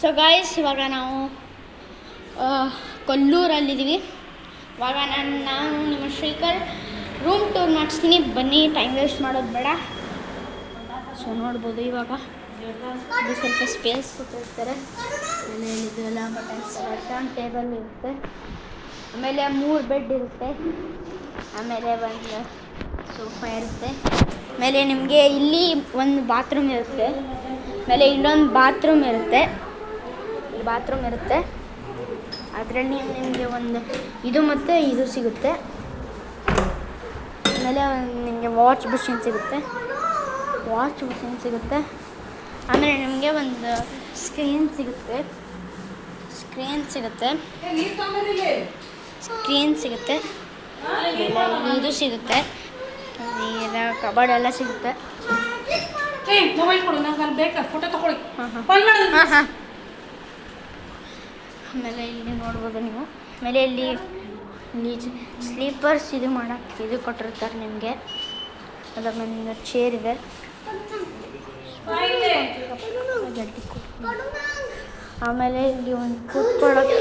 So guys, ಇವಾಗ ನಾವು ಕೊಲ್ಲೂರಲ್ಲಿದ್ದೀವಿ. ಇವಾಗ ನಾನು ನಿಮ್ಮ ಶ್ರೀಕರ್ ರೂಮ್ ಟೂರ್ ಮಾಡಿಸ್ತೀನಿ, ಬನ್ನಿ. ಟೈಮ್ ವೇಸ್ಟ್ ಮಾಡೋದು ಬೇಡ. ಸೊ ನೋಡ್ಬೋದು, ಇವಾಗ ಇದು ಸ್ವಲ್ಪ ಸ್ಪೇಸ್ ಕೊಟ್ಟಿರ್ತಾರೆ. ಆಮೇಲೆ ಇದೆಲ್ಲ ಬಟನ್ಸ್ ಟೇಬಲ್ ಇರುತ್ತೆ. ಆಮೇಲೆ 3 ಬೆಡ್ ಇರುತ್ತೆ. ಆಮೇಲೆ ಒಂದು ಸೋಫಾ ಇರುತ್ತೆ. ಆಮೇಲೆ ನಿಮಗೆ ಇಲ್ಲಿ ಒಂದು ಬಾತ್ರೂಮ್ ಇರುತ್ತೆ. ಆಮೇಲೆ ಇನ್ನೊಂದು ಬಾತ್ರೂಮ್ ಇರುತ್ತೆ. ಅದರಲ್ಲಿ ನಿಮಗೆ ಒಂದು ಇದು ಮತ್ತು ಇದು ಸಿಗುತ್ತೆ. ಆಮೇಲೆ ನಿಮಗೆ ವಾಚ್ ಮಷಿನ್ ಸಿಗುತ್ತೆ. ಆಮೇಲೆ ನಿಮಗೆ ಒಂದು ಸ್ಕ್ರೀನ್ ಸಿಗುತ್ತೆ. ಆಮೇಲೆ ಇದು ಸಿಗುತ್ತೆ, ಕಬರ್ಡ್ ಎಲ್ಲ ಸಿಗುತ್ತೆ. ಆಮೇಲೆ ಇಲ್ಲಿ ನೋಡ್ಬೋದು ನೀವು. ಆಮೇಲೆ ಇಲ್ಲಿ ಸ್ಲೀಪರ್ಸ್ ಇದು ಮಾಡೋಕ್ಕೆ ಇದು ಕೊಟ್ಟಿರ್ತಾರೆ ನಿಮಗೆ. ಅದರ ಮೇಲೆ ಚೇರ್ ಇದೆ. ಆಮೇಲೆ ಇಲ್ಲಿ ಒಂದು ಕೂತ್ಕೊಳ್ಳೋಕ್ಕೆ